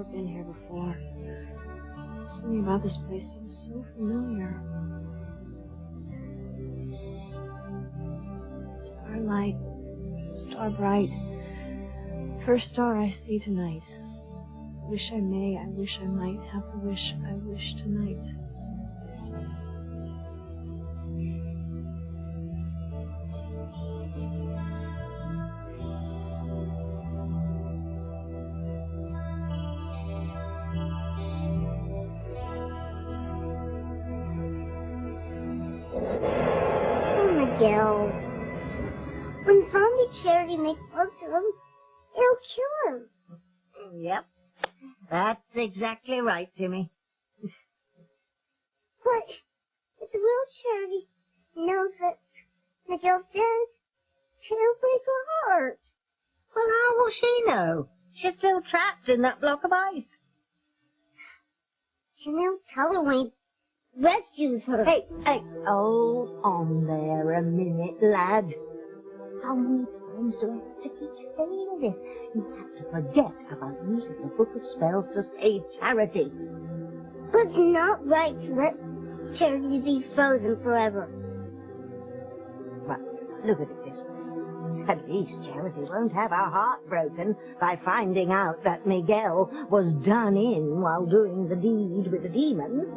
never been here before. Something about this place seems so familiar. Starlight, star bright, first star I see tonight. Wish I may, I wish I might have the wish I wish tonight. Miguel, when Zombie Charity makes love to him, it'll kill him. Yep. That's exactly right, Jimmy. But if the real Charity knows that Miguel's dead, she'll break her heart. Well, how will she know? She's still trapped in that block of ice. Jimmy'll tell her when he rescues her. Hey, hold on there a minute, lad. How many times do I have to keep saying this? You have to forget about using the Book of Spells to save Charity. But it's not right to let Charity be frozen forever. Well, look at it this way. At least Charity won't have her heart broken by finding out that Miguel was done in while doing the deed with the demon.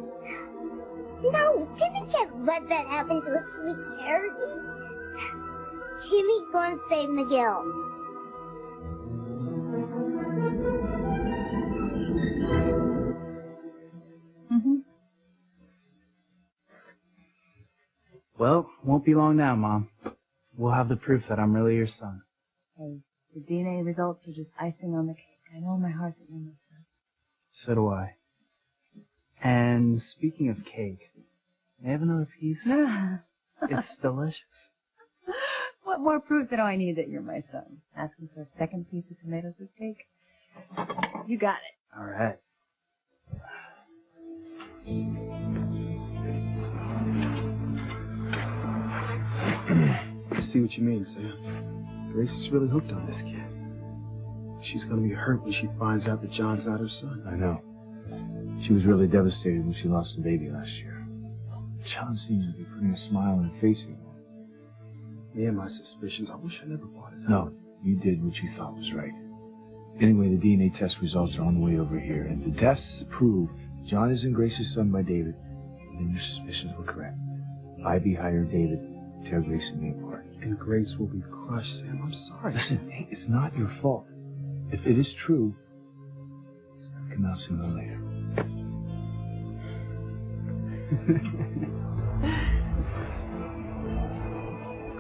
No, Jimmy can't let that happen to a sweet Charity. Jimmy's going to save Miguel. Well, won't be long now, Mom. We'll have the proof that I'm really your son. Hey, the DNA results are just icing on the cake. I know my heart's at your son. So do I. And speaking of cake, may I have another piece? It's delicious. What more proof do I need that you're my son? Asking for a second piece of tomatoes with cake? You got it. All right. I see what you mean, Sam. Grace is really hooked on this kid. She's gonna be hurt when she finds out that John's not her son. I know. She was really devastated when she lost her baby last year. John seems to be putting a smile on her face again. Yeah, my suspicions. I wish I never brought it up. No, you did what you thought was right. Anyway, the DNA test results are on the way over here, and if the tests prove John isn't Grace's son by David, then your suspicions were correct. Ivy hired David to tear Grace and me apart. And Grace will be crushed, Sam. I'm sorry. Listen, hey, it's not your fault. If it is true, it's going to come out sooner or later.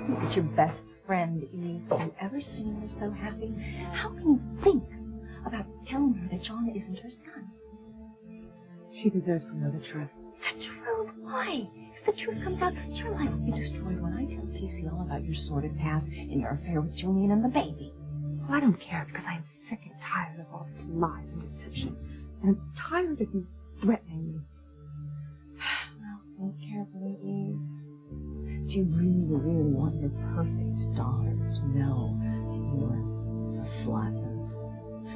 Look at your best friend, Eve. Have you ever seen her so happy? How can you think about telling her that John isn't her son? She deserves to know the truth. The truth? Why? If the truth comes out, your life will be destroyed when I tell TC all about your sordid past and your affair with Julian and the baby. Well, I don't care because I'm sick and tired of all this lies and deception. And I'm tired of you threatening me. Well, think carefully, Eve. Do you really want your perfect daughters to know you're a slut?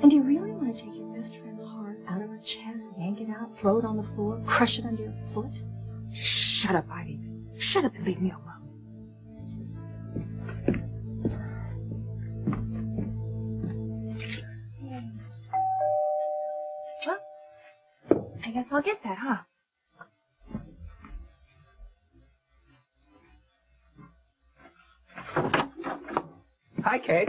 And do you really want to take your best friend's heart out of her chest, yank it out, throw it on the floor, crush it under your foot? Shut up, Ivy. Shut up and leave me alone. Well, I guess I'll get that, huh? Hi, Kate.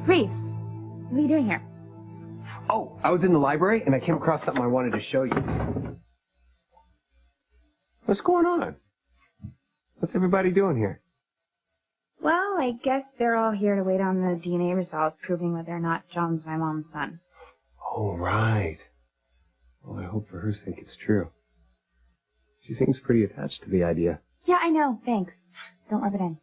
Reese, what are you doing here? Oh, I was in the library and I came across something I wanted to show you. What's going on? What's everybody doing here? Well, I guess they're all here to wait on the DNA results proving whether or not John's my mom's son. Oh, right. Well, I hope for her sake it's true. She seems pretty attached to the idea. Yeah, I know. Thanks. Don't rub it in.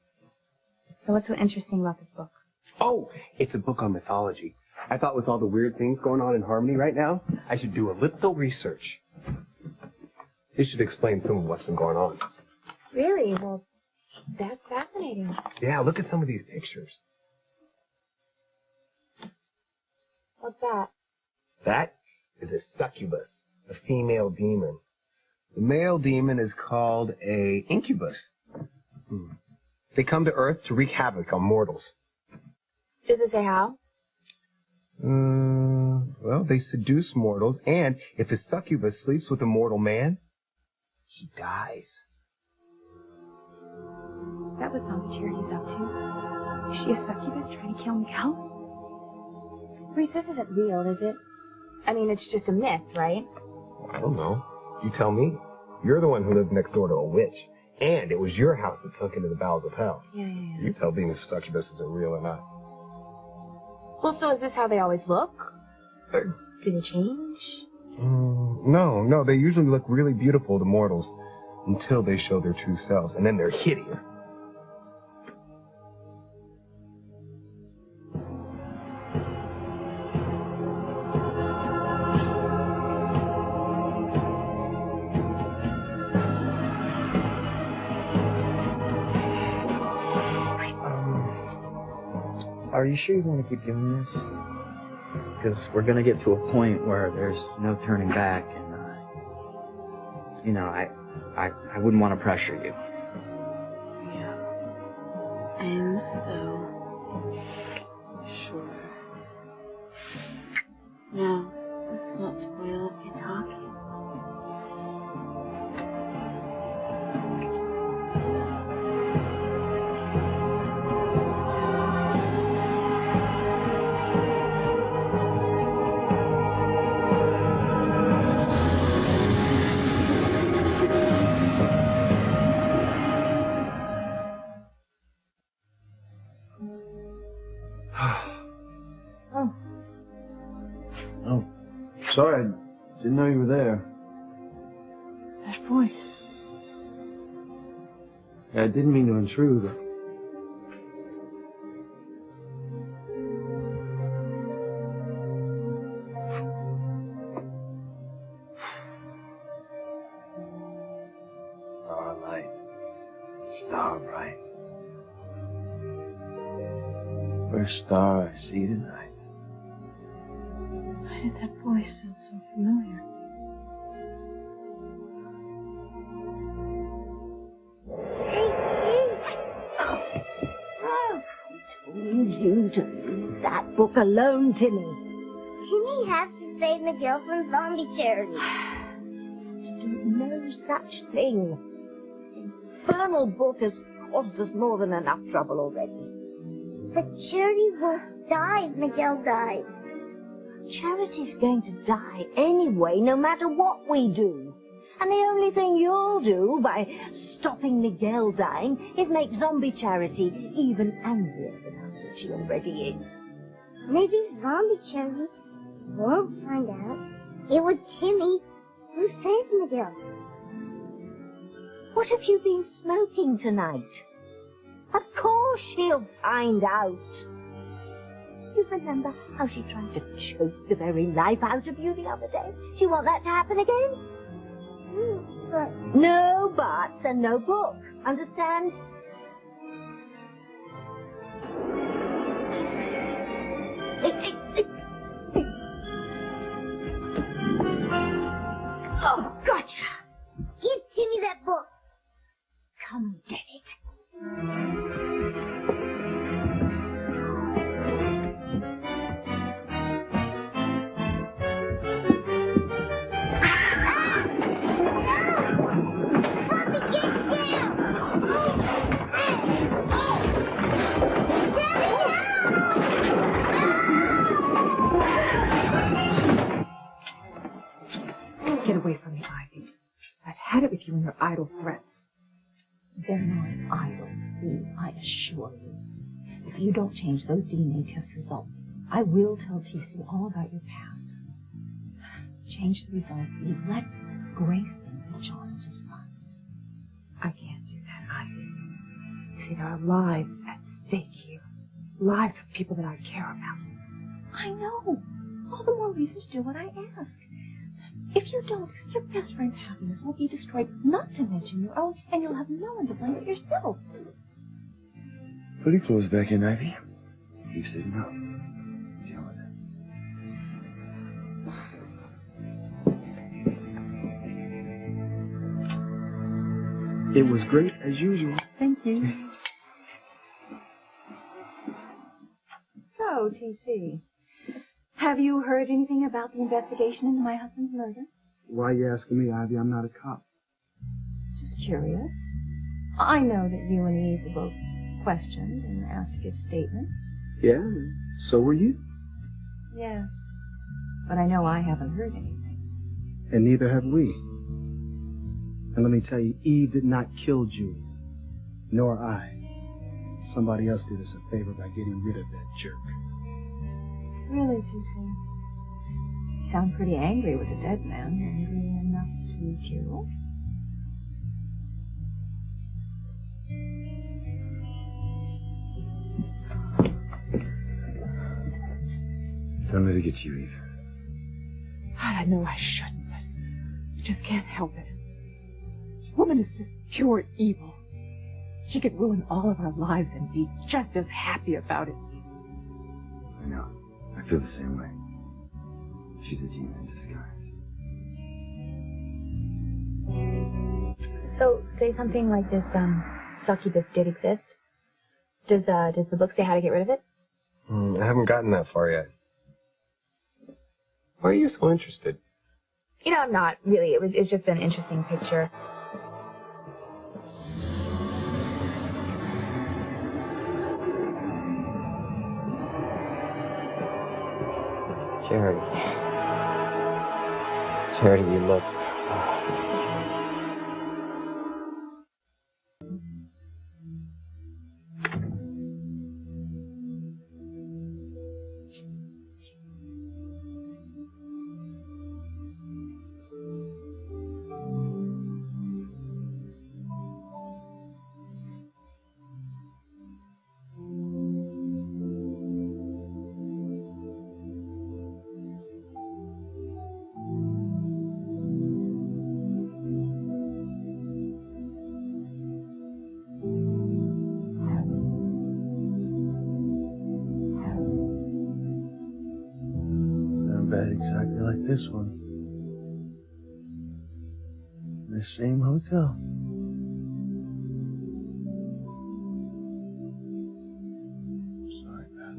So what's so interesting about this book? Oh, it's a book on mythology. I thought with all the weird things going on in Harmony right now, I should do a little research. It should explain some of what's been going on. Really? Well, that's fascinating. Yeah, look at some of these pictures. What's that? That is a succubus, a female demon. The male demon is called a incubus. They come to Earth to wreak havoc on mortals. Does it say how? Well, they seduce mortals, and if a succubus sleeps with a mortal man, he dies. Is that what Zombie Charity's up to? Is she a succubus trying to kill Miguel? Reese, this isn't real, is it? I mean, it's just a myth, right? I don't know. You tell me. You're the one who lives next door to a witch. And it was your house that sunk into the bowels of hell. Yeah. You tell being a succubus isn't real or not. Well, so is this how they always look? Or do they change? No. They usually look really beautiful to mortals until they show their true selves, and then they're hideous. Are you sure you want to keep doing this? Because we're going to get to a point where there's no turning back, and, I wouldn't want to pressure you. Yeah. I'm so sure. No, let's not spoil it by talking. Oh, sorry, I didn't know you were there. That voice. Yeah, I didn't mean to intrude. Starlight, starbright. First star I see tonight. Why did that voice sound so familiar? I told you to leave that book alone, Timmy. Timmy has to save Miguel from Zombie Charity. No such thing. The infernal book has caused us more than enough trouble already. But Charity won't die if Miguel dies. Charity's going to die anyway, no matter what we do. And the only thing you'll do by stopping Miguel dying is make Zombie Charity even angrier than us than she already is. Maybe Zombie Charity won't find out it was Timmy who saved Miguel. What have you been smoking tonight? Of course she'll find out. You remember how she tried to choke the very life out of you the other day? Do you want that to happen again? But No buts and no book. Understand? Oh, gotcha. give Timmy that book. Come and get it. Get away from me, Ivy. I've had it with you and your idle threats. They're not idle, Eve, I assure you. If you don't change those DNA test results, I will tell TC all about your past. Change the results, Eve. Let Grace think that John is her son. I can't do that, Ivy. See, there are lives at stake here. Lives of people that I care about. I know. All the more reason to do what I ask. If you don't, your best friend's happiness will be destroyed, not to mention your own, and you'll have no one to blame but yourself. Put your clothes back in, Ivy. Keep sitting up. Deal with it. It was great as usual. Thank you. So, T.C., have you heard anything about the investigation into my husband's murder? Why are you asking me, Ivy? I'm not a cop. Just curious. I know that you and Eve were both questioned and asked to give statements. Yeah, so were you. Yes, but I know I haven't heard anything. And neither have we. And let me tell you, Eve did not kill Julie. Nor I. Somebody else did us a favor by getting rid of that jerk. Really, T.C.? You sound pretty angry with a dead man. Angry enough to kill? Don't let it get to you, Eve. I know I shouldn't, but I just can't help it. This woman is just pure evil. She could ruin all of our lives and be just as happy about it. I know. I feel the same way. She's a demon in disguise. So, say something like this, succubus did exist. Does the book say how to get rid of it? I haven't gotten that far yet. Why are you so interested? You know, I'm not really. It's just an interesting picture. Charity, you look... Exactly like this one. The same hotel. Sorry, Pat.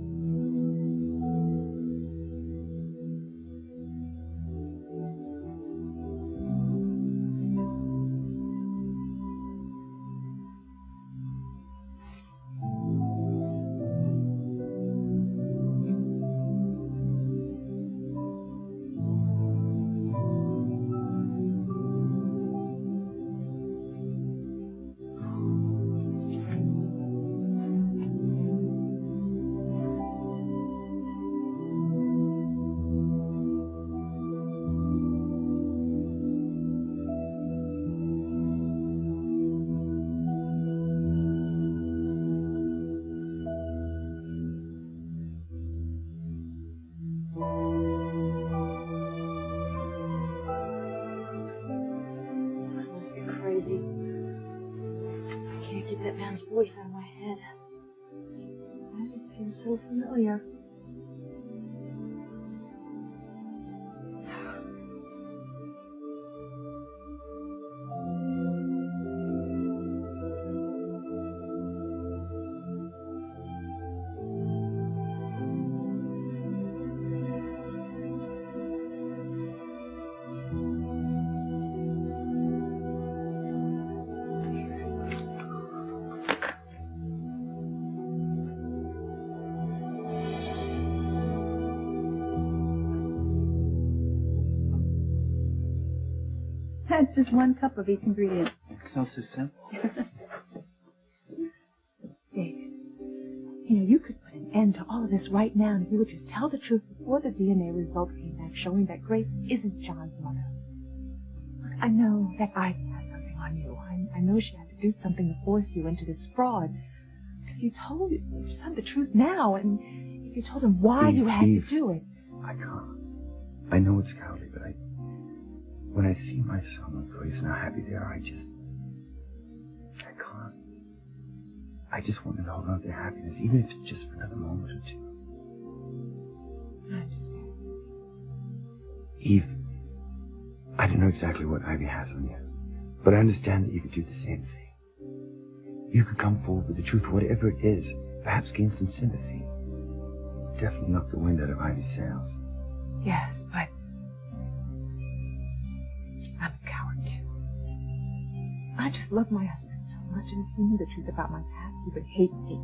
That man's voice out of my head. Why does it seem so familiar? That's just one cup of each ingredient. It sounds so simple. David, you know, you could put an end to all of this right now, and if you would just tell the truth before the DNA results came back showing that Grace isn't John's mother. Look, I know that Ivy had something on you. I know she had to do something to force you into this fraud. But if you told your son the truth now, and if you told him why you had to do it... I can't. I know it's cowardly, but when I see my son with Grace and how happy they are, I can't. I just want them to hold on to their happiness, even if it's just for another moment or two. I understand. Eve, I don't know exactly what Ivy has on you, but I understand that you could do the same thing. You could come forward with the truth, whatever it is, perhaps gain some sympathy. Definitely knock the wind out of Ivy's sails. Yes, but I'm a coward, too. I just love my husband so much, and if he knew the truth about my past, he would hate me.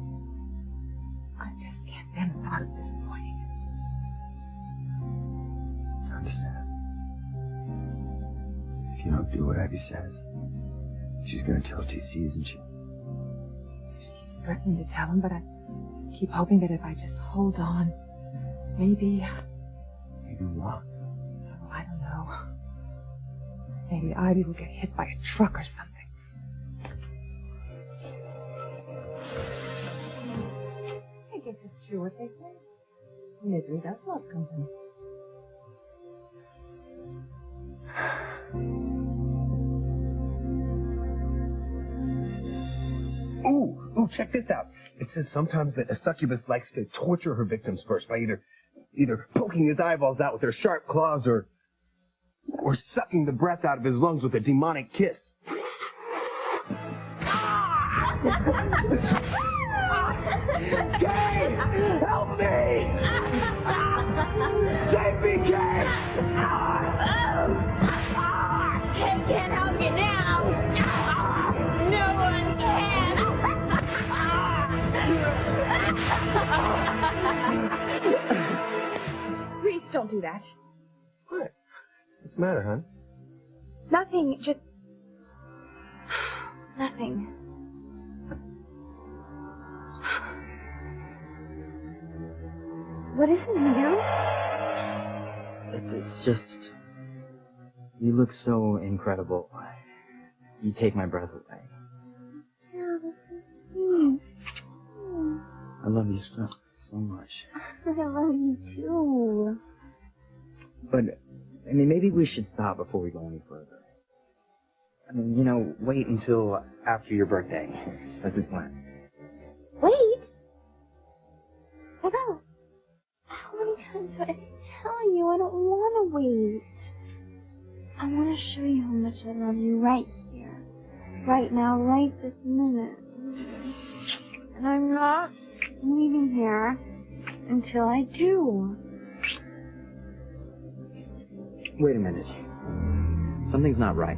I just can't stand the thought of disappointing him. I understand. If you don't do what Ivy says, she's going to tell TC, isn't she? She's threatening to tell him, but I keep hoping that if I just hold on, maybe... Maybe what? Oh, I don't know. Maybe Ivy will get hit by a truck or something. I guess it's true what they say. Misery does love company. Ooh, check this out. It says sometimes that a succubus likes to torture her victims first by either poking his eyeballs out with her sharp claws or sucking the breath out of his lungs with a demonic kiss. Kay! Help me! Save me, Kay! Kay can't help you now. No one can. Please don't do that. What? What's the matter, hon? Nothing, just... Nothing. What is it, Miguel? It's just... You look so incredible. You take my breath away. Yeah, this is sweet. I love you so much. I love you too. But, I mean, maybe we should stop before we go any further. I mean, you know, wait until after your birthday. That's the plan. Wait? Miguel, how many times do I have to tell you I don't want to wait? I want to show you how much I love you right here. Right now, right this minute. And I'm not leaving here until I do. Wait a minute. Something's not right.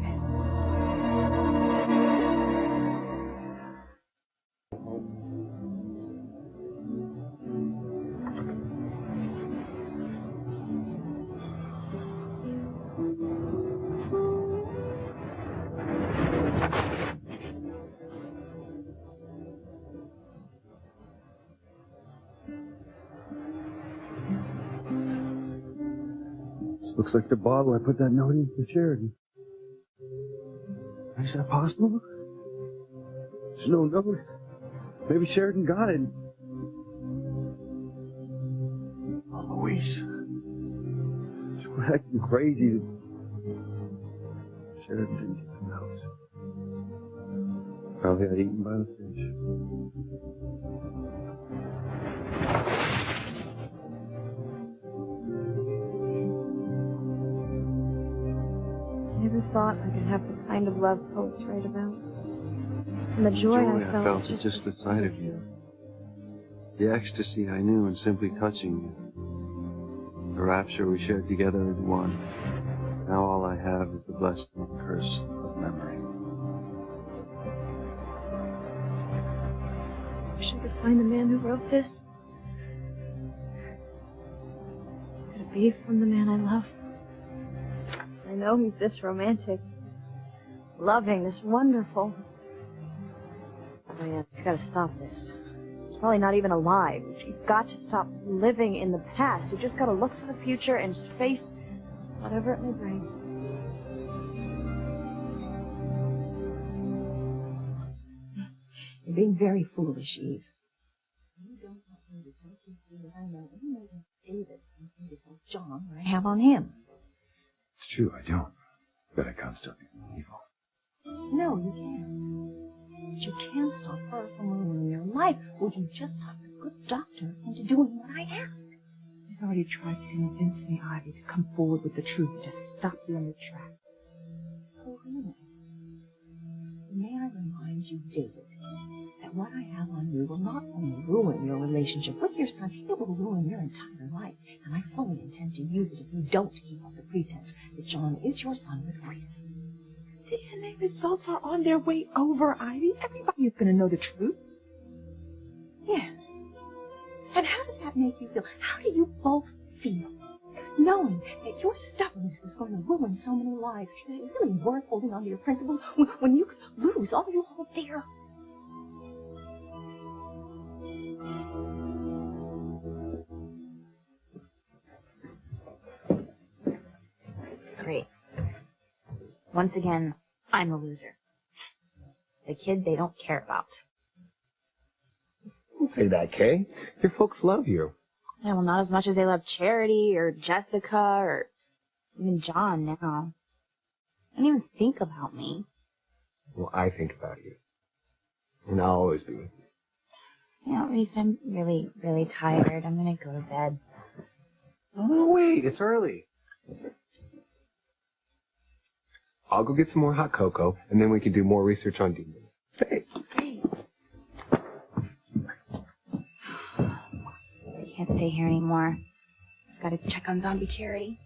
Looks like the bottle I put that note in for Sheridan. Is that possible? There's no note. Maybe Sheridan got it. Oh, Louise. She's acting crazy. Sheridan didn't get the note. Probably got eaten by the fish. I never thought I could have the kind of love poets write about. And the joy I felt at just the sight of you. The ecstasy I knew in simply touching you. The rapture we shared together as one. Now all I have is the blessing and curse of memory. I wish I could find the man who wrote this. Could it be from the man I love? I know he's this romantic, this loving, this wonderful. Oh, yeah, you've got to stop this. He's probably not even alive. You've got to stop living in the past. You've just got to look to the future and just face whatever it may bring. You're being very foolish, Eve. You don't want me to tell you what I know any more than David something to tell John what I have on him. It's true, I don't. But I can't stop you evil. No, you can't. But you can stop her from ruining your life. Would you just talk the good doctor into doing what I ask? He's already tried to convince me, Ivy, to come forward with the truth, to stop you in your tracks. Oh, really? May I remind you, David, that what I have on you will not only ruin your relationship with your son, it will ruin your entire life. And I fully intend to use it if you don't keep up the pretense that John is your son with Grace. DNA results are on their way over, Ivy. Everybody is going to know the truth. Yes. And how does that make you feel? How do you both feel? Knowing that your stubbornness is going to ruin so many lives, is it really worth holding on to your principles when you could lose all you hold dear? Great. Once again, I'm the loser. The kid they don't care about. Don't say that, Kay. Your folks love you. Yeah, well, not as much as they love Charity or Jessica or even John now. They don't even think about me. Well, I think about you. And I'll always be with you. You know, Reese, I'm really, really tired. I'm going to go to bed. Oh, wait, it's early. I'll go get some more hot cocoa, and then we can do more research on demons. Hey. I can't stay here anymore. I've got to check on Zombie Charity.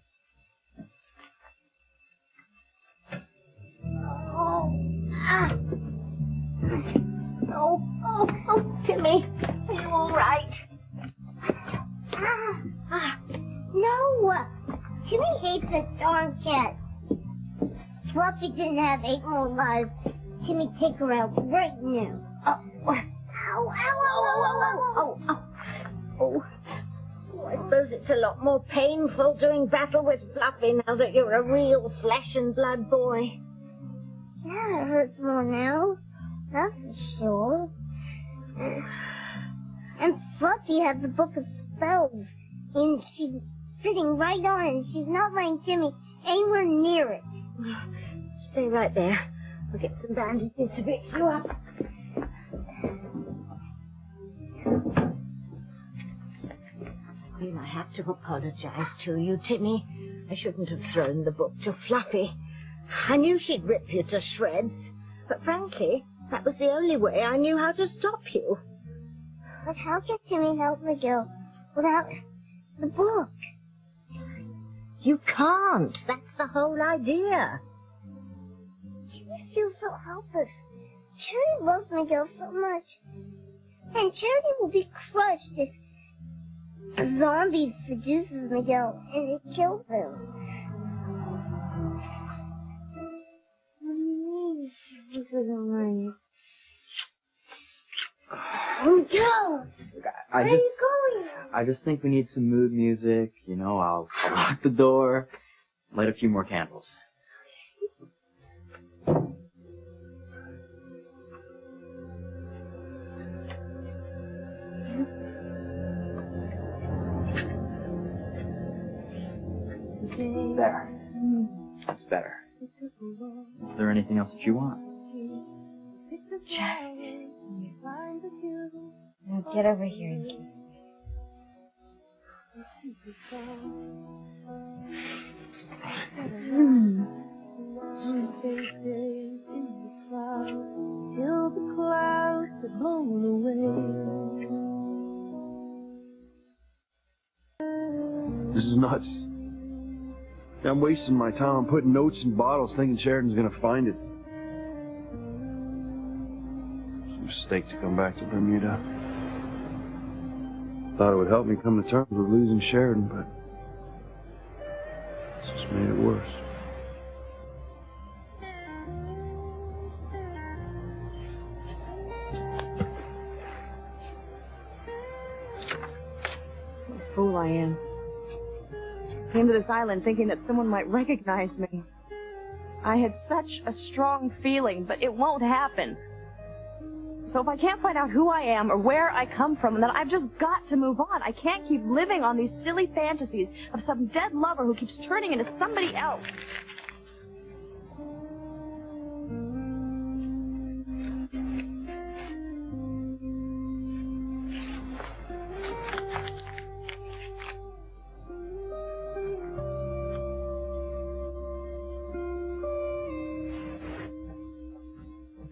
Oh, Timmy, are you all right? No, Timmy hates that darn cat. Fluffy didn't have 8 more lives. Timmy, take her out right now. Oh, I suppose it's a lot more painful doing battle with Fluffy now that you're a real flesh and blood boy. Yeah, it hurts more now. That's for sure. And Fluffy has the book of spells, and she's sitting right on it, and she's not letting Timmy anywhere near it. Stay right there. I'll get some bandages to fix you up. Well, I have to apologize to you, Timmy. I shouldn't have thrown the book to Fluffy. I knew she'd rip you to shreds, but frankly, that was the only way I knew how to stop you. But how can Timmy help Miguel without the book? You can't. That's the whole idea. Timmy feels so helpless. Charity loves Miguel so much. And Charity will be crushed if a zombie seduces Miguel and it kills him. This isn't right. Miguel! Where are you going? I just think we need some mood music. You know, I'll lock the door, light a few more candles. There. That's better. Is there anything else that you want? Jess. Now get over here and kiss me. Till the clouds are blown away. This is nuts. I'm wasting my time putting notes in bottles thinking Sheridan's gonna find it. It's a mistake to come back to Bermuda. Thought it would help me come to terms with losing Sheridan, but it's just made it worse. What a fool I am. Came to this island thinking that someone might recognize me. I had such a strong feeling, but it won't happen. So if I can't find out who I am or where I come from, then I've just got to move on. I can't keep living on these silly fantasies of some dead lover who keeps turning into somebody else.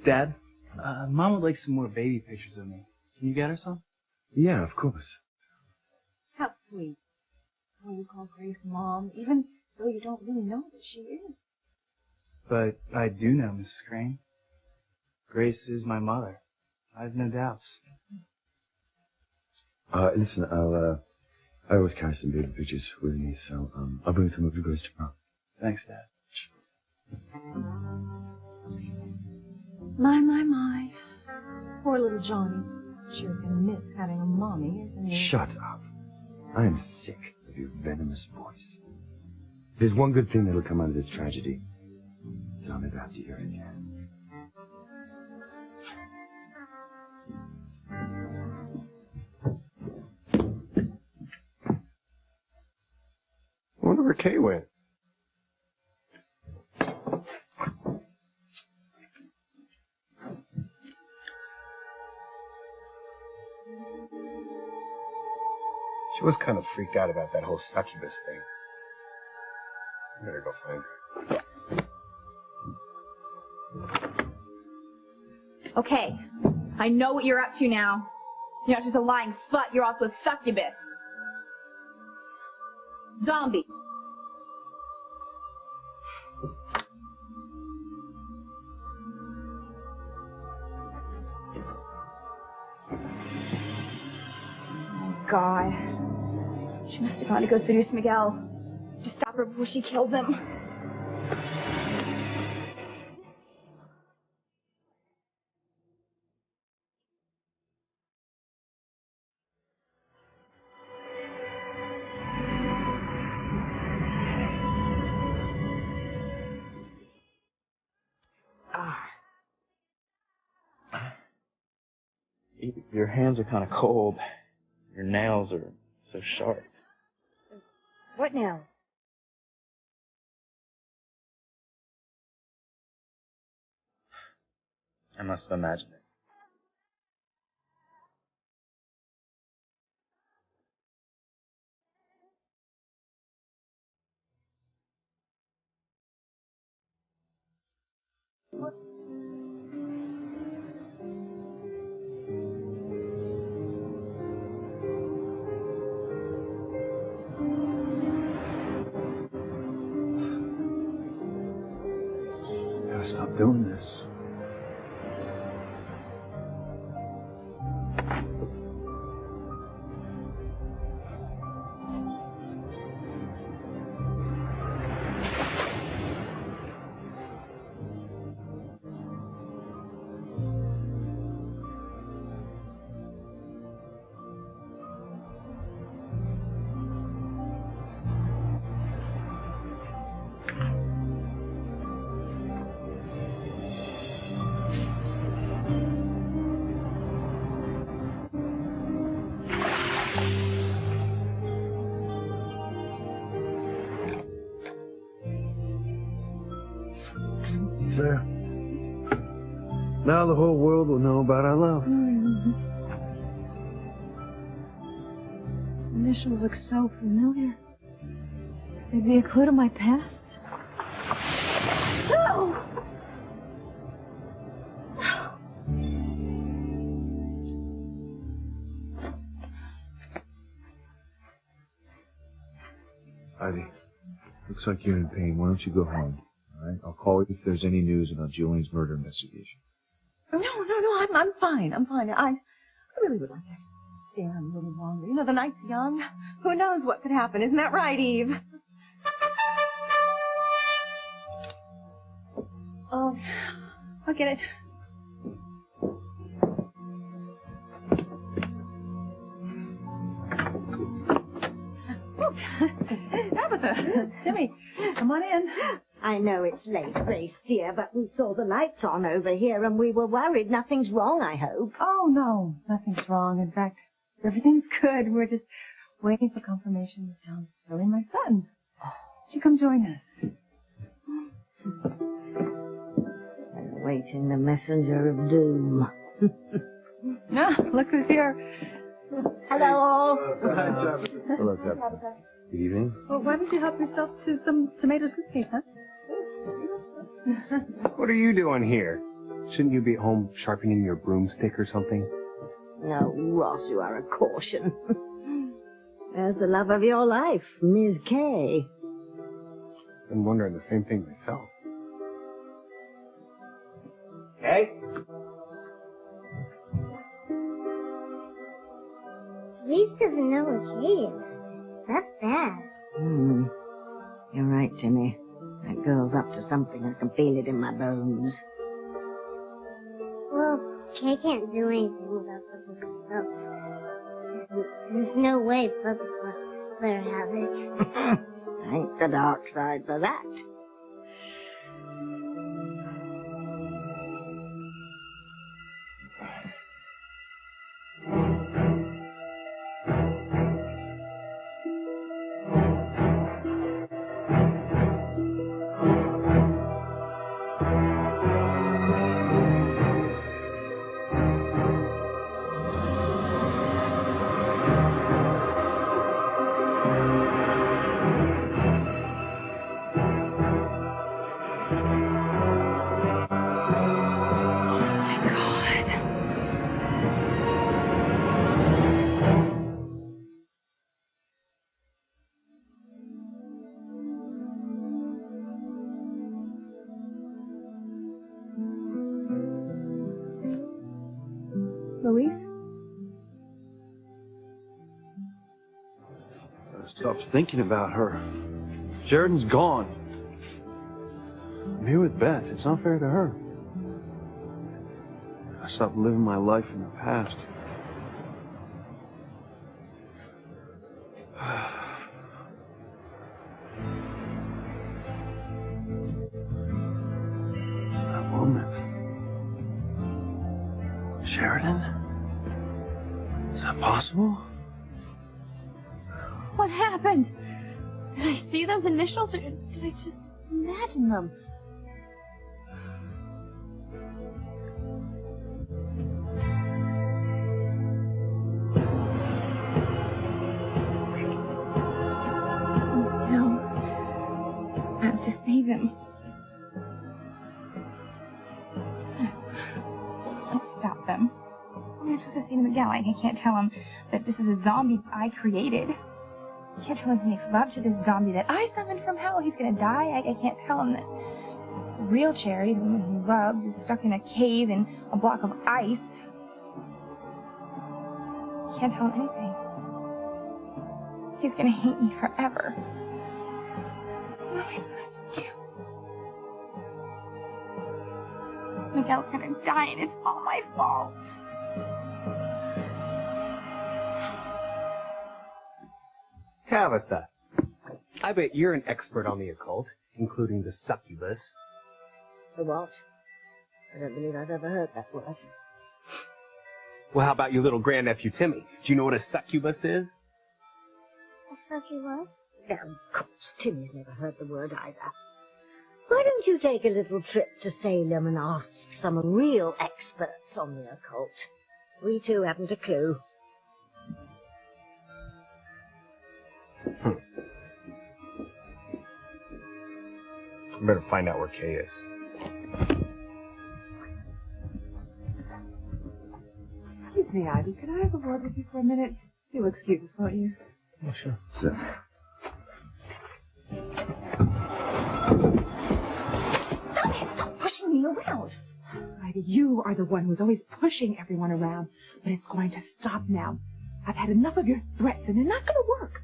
Dad, Mom would like some more baby pictures of me. Can you get her some? Yeah, of course. How sweet. Oh, you call Grace Mom, even though you don't really know that she is. But I do know, Mrs. Crane. Grace is my mother. I have no doubts. Listen, I always carry some baby pictures with me, so, I'll bring some over to Grace tomorrow. Thanks, Dad. My. Poor little Johnny. Sure can miss having a mommy, isn't he? Shut up. I am sick of your venomous voice. If there's one good thing that'll come out of this tragedy, it's I'll never have to hear it again. I wonder where Kay went. She was kind of freaked out about that whole succubus thing. I better go find her. Okay, I know what you're up to now. You're not just a lying slut, you're also a succubus. Zombie. Oh, God. She must have gone to go seduce Miguel. To stop her before she killed him. Your hands are kind of cold. Your nails are so sharp. What now? I must have imagined it. Gotta stop doing this. There. Now the whole world will know about our love. His initials look so familiar. Could they be a clue to my past? No! Ivy, looks like you're in pain. Why don't you go home? All right? I'll call you if there's any news about Julian's murder investigation. No, I'm fine. I really would like to stay on a little longer. You know, the night's young. Who knows what could happen? Isn't that right, Eve? Oh, I'll get it. Tabitha, Timmy, come on in. I know it's late, Grace, dear, but we saw the lights on over here and we were worried. Nothing's wrong, I hope. Oh, no, nothing's wrong. In fact, everything's good. We're just waiting for confirmation that John's really my son. Would you come join us? Awaiting the messenger of doom. Look who's here. Hello. Hello, Tabitha. Good evening. Well, why don't you help yourself to some tomato soup cake, huh? What are you doing here? Shouldn't you be at home sharpening your broomstick or something? No, Ross, you are a caution. There's the love of your life, Ms. Kay. I'm wondering the same thing myself. Kay? Reese doesn't know what Kay is. That's bad. You're right, Jimmy. That girl's up to something. I can feel it in my bones. Well, Kay can't do anything without Bubba herself. There's no way Bubba will let her have it. Ain't the dark side for that. Louise? I stopped thinking about her. Sheridan's gone. I'm here with Beth. It's not fair to her. I stopped living my life in the past. That woman. Sheridan? Is that possible? What happened? Did I see those initials, or did I just imagine them? No. I have to save him. Let's stop them. I'm not supposed to say to Miguel. I can't tell him that this is a zombie I created. I can't tell him he makes love to this zombie that I summoned from hell. He's gonna die. I can't tell him that the real Cherry, the woman he loves, is stuck in a cave in a block of ice. I can't tell him anything. He's gonna hate me forever. What am I supposed to do? Miguel's gonna die and it's all my fault. Tabitha, I bet you're an expert on the occult, including the succubus. The what? I don't believe I've ever heard that word. Well, how about your little grandnephew Timmy? Do you know what a succubus is? A succubus? No, of course, Timmy's never heard the word either. Why don't you take a little trip to Salem and ask some real experts on the occult? We too haven't a clue. I better find out where Kay is. Excuse me, Ivy. Can I have a word with you for a minute? You'll excuse us, won't you? Oh, sure. Stop pushing me around. Ivy, you are the one who's always pushing everyone around, but it's going to stop now. I've had enough of your threats, and they're not going to work.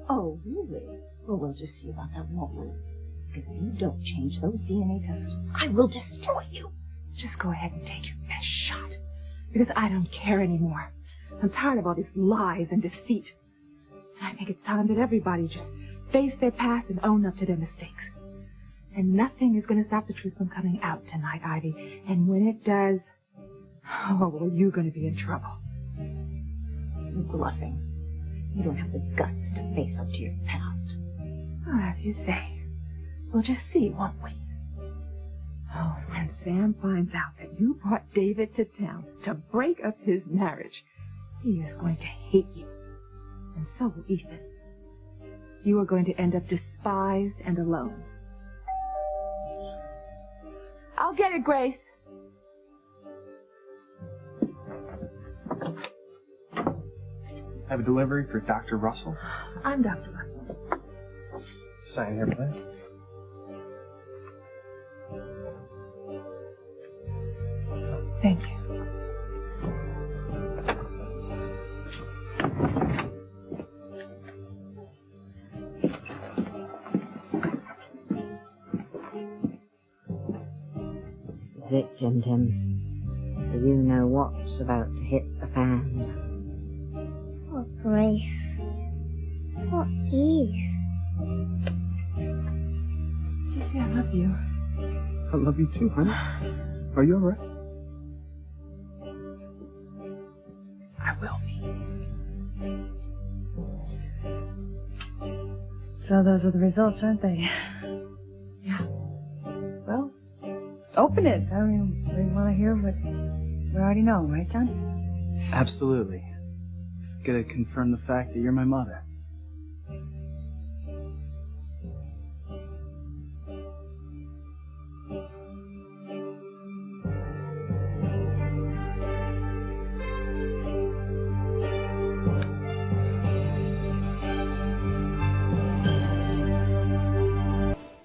Oh, really? Well, we'll just see about that, won't we? If you don't change those DNA testers, I will destroy you. Just go ahead and take your best shot, because I don't care anymore. I'm tired of all these lies and deceit. And I think it's time that everybody just face their past and own up to their mistakes. And nothing is going to stop the truth from coming out tonight, Ivy. And when it does, oh, well, you're going to be in trouble. You're bluffing. You don't have the guts to face up to your past. Oh, as you say. We'll just see, won't we? Oh, when Sam finds out that you brought David to town to break up his marriage, he is going to hate you. And so will Ethan. You are going to end up despised and alone. I'll get it, Grace. Have a delivery for Dr. Russell. I'm Dr. Russell. Sign here, please. Thank you. Victim, Tim, do you know what's about to hit the fan? Oh, Grace. What is? Cece, I love you. I love you too, honey. Are you alright? I will be. So those are the results, aren't they? Yeah. Well, open it. I mean, we want to hear what we already know, right, John? Absolutely. It's gonna confirm the fact that you're my mother.